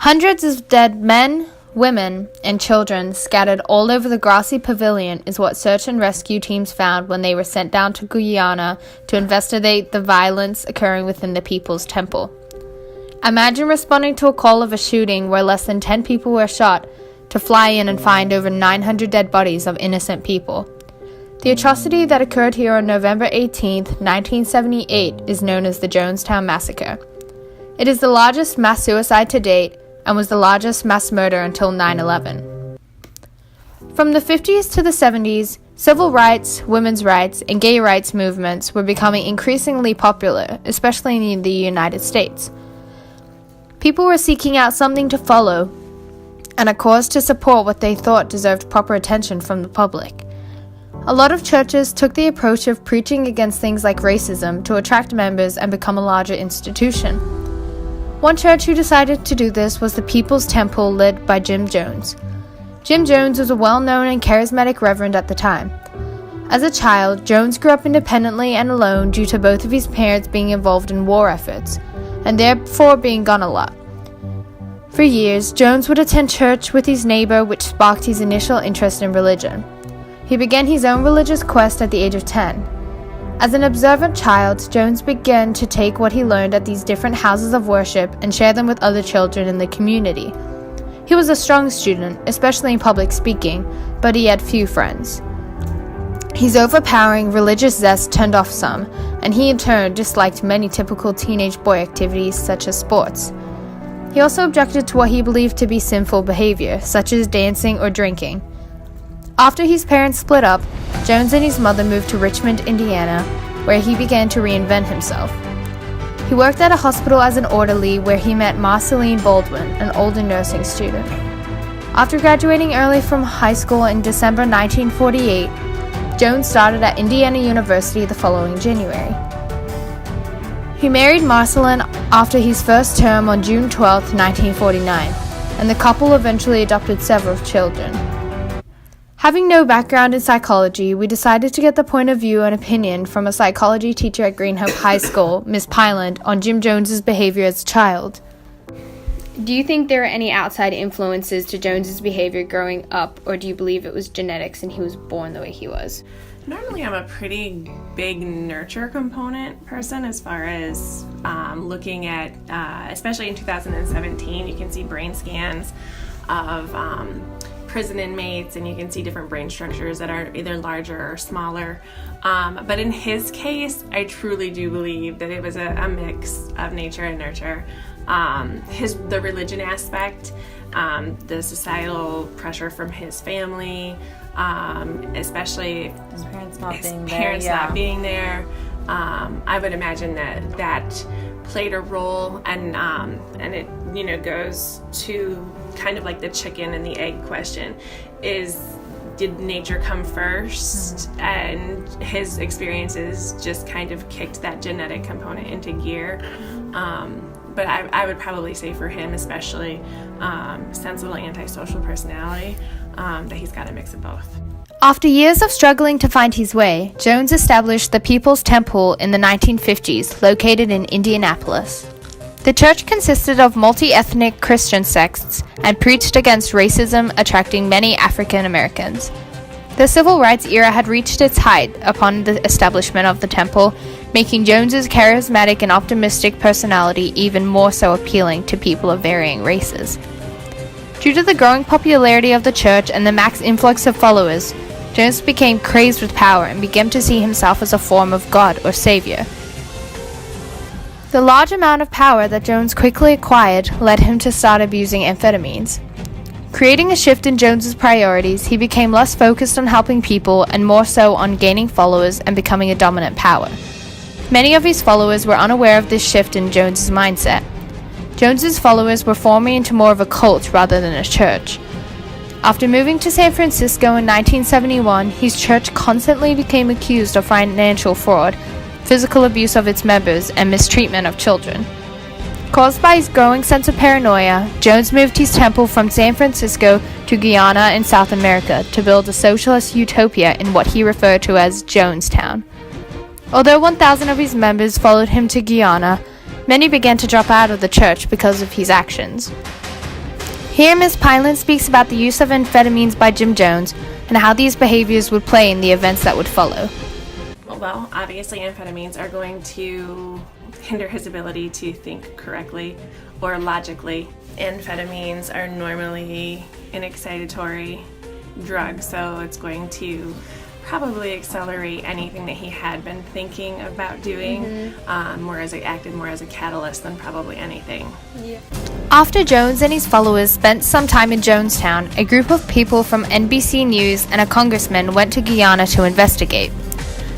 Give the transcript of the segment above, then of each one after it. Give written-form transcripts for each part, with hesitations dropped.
Hundreds of dead men, women, and children scattered all over the grassy pavilion is what search and rescue teams found when they were sent down to Guyana to investigate the violence occurring within the People's Temple. Imagine responding to a call of a shooting where less than 10 people were shot to fly in and find over 900 dead bodies of innocent people. The atrocity that occurred here on November 18, 1978 is known as the Jonestown Massacre. It is the largest mass suicide to date and was the largest mass murder until 9/11. From the 50s to the 70s, civil rights, women's rights, and gay rights movements were becoming increasingly popular, especially in the United States. People were seeking out something to follow and a cause to support what they thought deserved proper attention from the public. A lot of churches took the approach of preaching against things like racism to attract members and become a larger institution. One church who decided to do this was the People's Temple, led by Jim Jones. Jim Jones was a well-known and charismatic reverend at the time. As a child, Jones grew up independently and alone due to both of his parents being involved in war efforts, and therefore being gone a lot. For years, Jones would attend church with his neighbor, which sparked his initial interest in religion. He began his own religious quest at the age of 10. As an observant child, Jones began to take what he learned at these different houses of worship and share them with other children in the community. He was a strong student, especially in public speaking, but he had few friends. His overpowering religious zest turned off some, and he in turn disliked many typical teenage boy activities such as sports. He also objected to what he believed to be sinful behavior, such as dancing or drinking. After his parents split up, Jones and his mother moved to Richmond, Indiana, where he began to reinvent himself. He worked at a hospital as an orderly where he met Marceline Baldwin, an older nursing student. After graduating early from high school in December 1948, Jones started at Indiana University the following January. He married Marceline after his first term on June 12, 1949, and the couple eventually adopted several children. Having no background in psychology, we decided to get the point of view and opinion from a psychology teacher at Green Hope High School, Ms. Pyland, on Jim Jones's behavior as a child. Do you think there were any outside influences to Jones's behavior growing up, or do you believe it was genetics and he was born the way he was? Normally, I'm a pretty big nurture component person as far as looking at, especially in 2017, you can see brain scans of prison inmates, and you can see different brain structures that are either larger or smaller. But in his case, I truly do believe that it was a mix of nature and nurture. The religion aspect, the societal pressure from his family, especially his parents not being there. I would imagine that played a role, and it goes to kind of like the chicken and the egg question: did nature come first? Mm-hmm. And his experiences just kind of kicked that genetic component into gear. But I would probably say for him, especially sensible antisocial personality, that he's got a mix of both. After years of struggling to find his way, Jones established the People's Temple in the 1950s, located in Indianapolis. The church consisted of multi-ethnic Christian sects and preached against racism, attracting many African Americans. The civil rights era had reached its height upon the establishment of the temple, making Jones's charismatic and optimistic personality even more so appealing to people of varying races. Due to the growing popularity of the church and the mass influx of followers, Jones became crazed with power and began to see himself as a form of God or Savior. The large amount of power that Jones quickly acquired led him to start abusing amphetamines. Creating a shift in Jones's priorities, he became less focused on helping people and more so on gaining followers and becoming a dominant power. Many of his followers were unaware of this shift in Jones's mindset. Jones's followers were forming into more of a cult rather than a church. After moving to San Francisco in 1971, his church constantly became accused of financial fraud, physical abuse of its members, and mistreatment of children. Caused by his growing sense of paranoia, Jones moved his temple from San Francisco to Guyana in South America to build a socialist utopia in what he referred to as Jonestown. Although 1,000 of his members followed him to Guyana, many began to drop out of the church because of his actions. Here, Ms. Pineland speaks about the use of amphetamines by Jim Jones and how these behaviors would play in the events that would follow. Well, obviously amphetamines are going to hinder his ability to think correctly or logically. Amphetamines are normally an excitatory drug, so it's going to probably accelerate anything that he had been thinking about doing, acted more as a catalyst than probably anything. Yeah. After Jones and his followers spent some time in Jonestown, a group of people from NBC News and a congressman went to Guyana to investigate.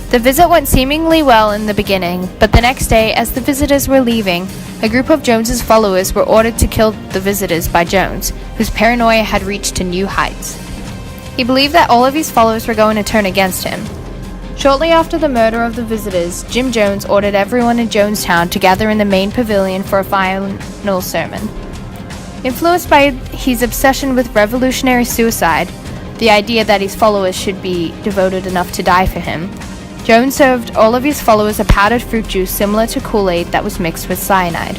The visit went seemingly well in the beginning, but the next day, as the visitors were leaving, a group of Jones's followers were ordered to kill the visitors by Jones, whose paranoia had reached to new heights. He believed that all of his followers were going to turn against him. Shortly after the murder of the visitors, Jim Jones ordered everyone in Jonestown to gather in the main pavilion for a final sermon. Influenced by his obsession with revolutionary suicide, the idea that his followers should be devoted enough to die for him, Jones served all of his followers a powdered fruit juice similar to Kool-Aid that was mixed with cyanide.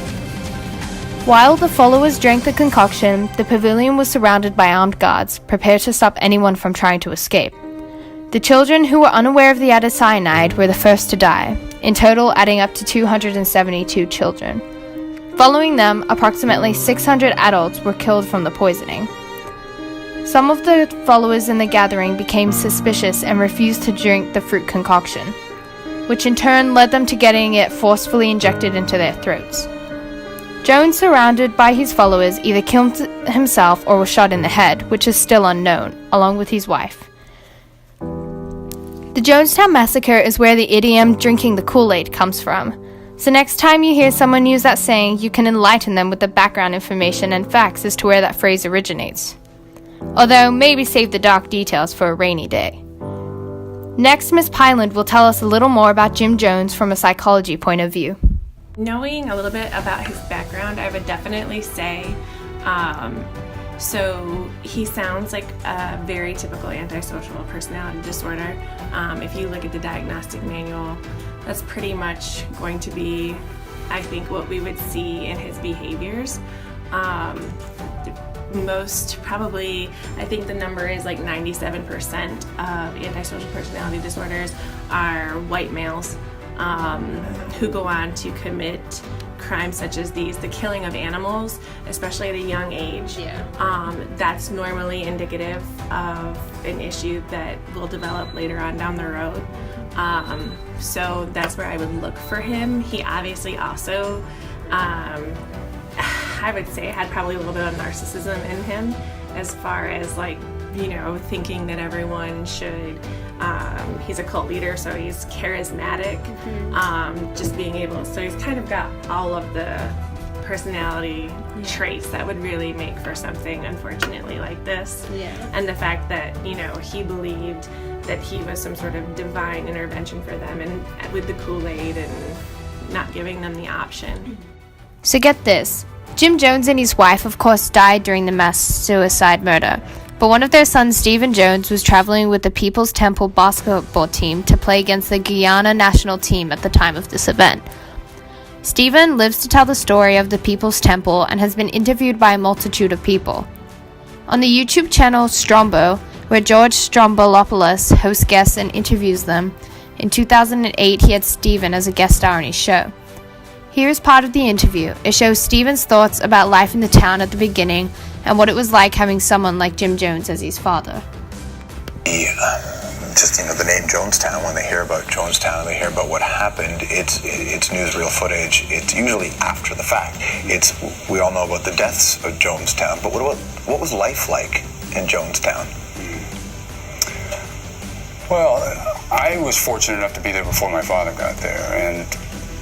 While the followers drank the concoction, the pavilion was surrounded by armed guards, prepared to stop anyone from trying to escape. The children who were unaware of the added cyanide were the first to die, in total adding up to 272 children. Following them, approximately 600 adults were killed from the poisoning. Some of the followers in the gathering became suspicious and refused to drink the fruit concoction, which in turn led them to getting it forcefully injected into their throats. Jones, surrounded by his followers, either killed himself or was shot in the head, which is still unknown, along with his wife. The Jonestown Massacre is where the idiom "drinking the Kool-Aid" comes from. So next time you hear someone use that saying, you can enlighten them with the background information and facts as to where that phrase originates. Although, maybe save the dark details for a rainy day. Next, Ms. Pineland will tell us a little more about Jim Jones from a psychology point of view. Knowing a little bit about his background, I would definitely say, so he sounds like a very typical antisocial personality disorder. If you look at the diagnostic manual, that's pretty much going to be, I think, what we would see in his behaviors. Most probably, I think the number is like 97% of antisocial personality disorders are white males. Who go on to commit crimes such as these, the killing of animals, especially at a young age. That's normally indicative of an issue that will develop later on down the road. So that's where I would look for him. He obviously also, I would say, had probably a little bit of narcissism in him, as far as thinking that everyone should, he's a cult leader, so he's charismatic, just being able, so he's kind of got all of the personality traits that would really make for something, unfortunately, like this. And the fact that, he believed that he was some sort of divine intervention for them, and with the Kool-Aid and not giving them the option. So get this, Jim Jones and his wife, of course, died during the mass suicide murder. But one of their sons, Stephen Jones, was traveling with the People's Temple basketball team to play against the Guyana national team at the time of this event. Stephen lives to tell the story of the People's Temple and has been interviewed by a multitude of people. On the YouTube channel Strombo, where George Stroumboulopoulos hosts guests and interviews them, in 2008 he had Stephen as a guest star on his show. Here is part of the interview. It shows Stephen's thoughts about life in the town at the beginning and what it was like having someone like Jim Jones as his father. Just, the name Jonestown, when they hear about Jonestown, they hear about what happened, it's newsreel footage. It's usually after the fact. We all know about the deaths of Jonestown, but what was life like in Jonestown? Well, I was fortunate enough to be there before my father got there, and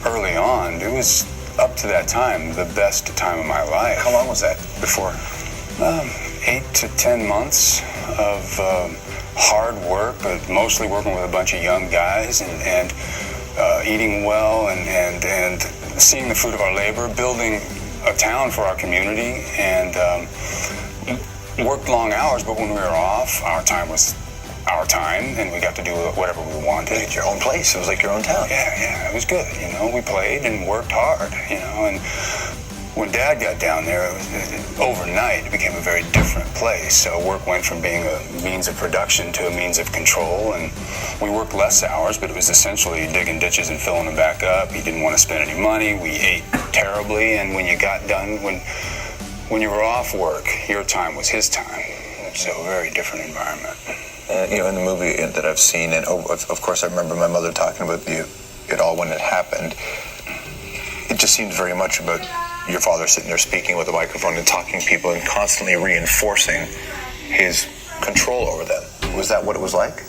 early on, it was, up to that time, the best time of my life. How long was that before? 8 to 10 months of hard work, but mostly working with a bunch of young guys and eating well and seeing the fruit of our labor, building a town for our community, and worked long hours, but when we were off, our time was our time, and we got to do whatever we wanted. You had your own place. It was like your own town. Yeah, it was good. We played and worked hard, and when Dad got down there, overnight it became a very different place. So work went from being a means of production to a means of control, and we worked less hours, but it was essentially digging ditches and filling them back up. He didn't want to spend any money. We ate terribly, and when you got done, when you were off work, your time was his time. So a very different environment. In the movie that I've seen, and of course I remember my mother talking about it all when it happened, it just seems very much about your father sitting there speaking with a microphone and talking to people and constantly reinforcing his control over them. Was that what it was like?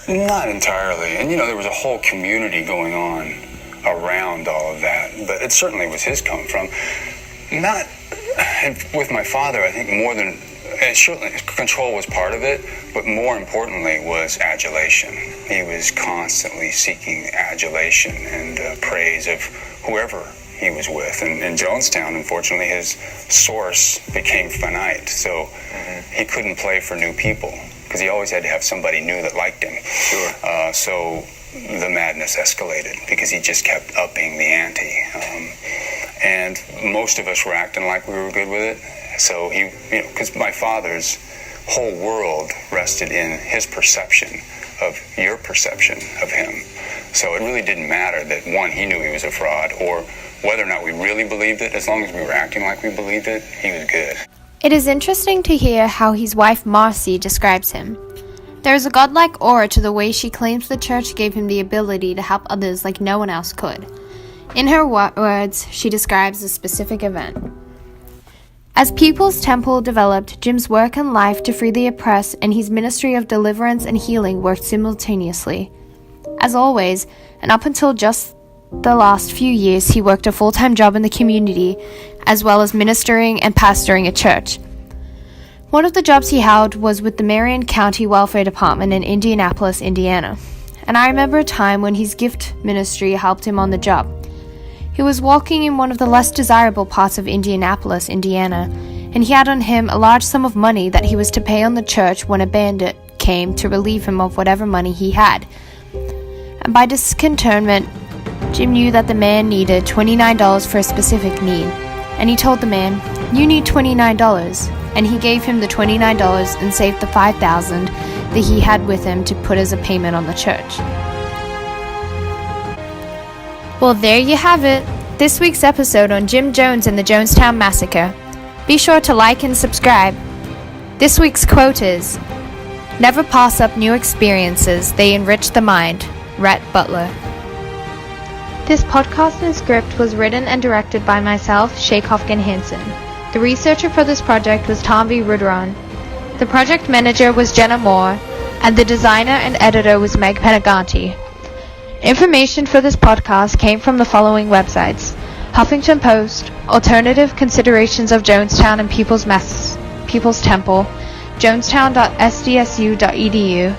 Not entirely. And there was a whole community going on around all of that, but it certainly was his come from. Not, and with my father, I think more than, certainly control was part of it, but more importantly was adulation. He was constantly seeking adulation and praise of whoever he was with. And in Jonestown, unfortunately, his source became finite, so he couldn't play for new people because he always had to have somebody new that liked him. Sure. So the madness escalated because he just kept upping the ante. And most of us were acting like we were good with it. So he, because my father's whole world rested in his perception of your perception of him. So it really didn't matter that, one, he knew he was a fraud, or whether or not we really believed it. As long as we were acting like we believed it, he was good. It is interesting to hear how his wife Marcy describes him. There is a godlike aura to the way she claims the church gave him the ability to help others like no one else could. In her words, she describes a specific event. As People's Temple developed, Jim's work and life to free the oppressed and his ministry of deliverance and healing worked simultaneously. As always, and up until just the last few years, he worked a full-time job in the community, as well as ministering and pastoring a church. One of the jobs he held was with the Marion County Welfare Department in Indianapolis, Indiana. And I remember a time when his gift ministry helped him on the job. He was walking in one of the less desirable parts of Indianapolis, Indiana, and he had on him a large sum of money that he was to pay on the church when a bandit came to relieve him of whatever money he had. And by discontentment, Jim knew that the man needed $29 for a specific need, and he told the man, "You need $29, and he gave him the $29 and saved the $5,000 that he had with him to put as a payment on the church. Well, there you have it, this week's episode on Jim Jones and the Jonestown Massacre. Be sure to like and subscribe. This week's quote is, "Never pass up new experiences, they enrich the mind." Rhett Butler. This podcast and script was written and directed by myself, Kofkin-Hansen. The researcher for this project was Tom V. Rudron. The project manager was Jenna Moore, and the designer and editor was Meg Penaganti. Information for this podcast came from the following websites: Huffington Post, Alternative Considerations of Jonestown and People's Temple, jonestown.sdsu.edu,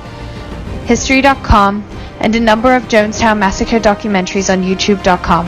history.com, and a number of Jonestown Massacre documentaries on youtube.com.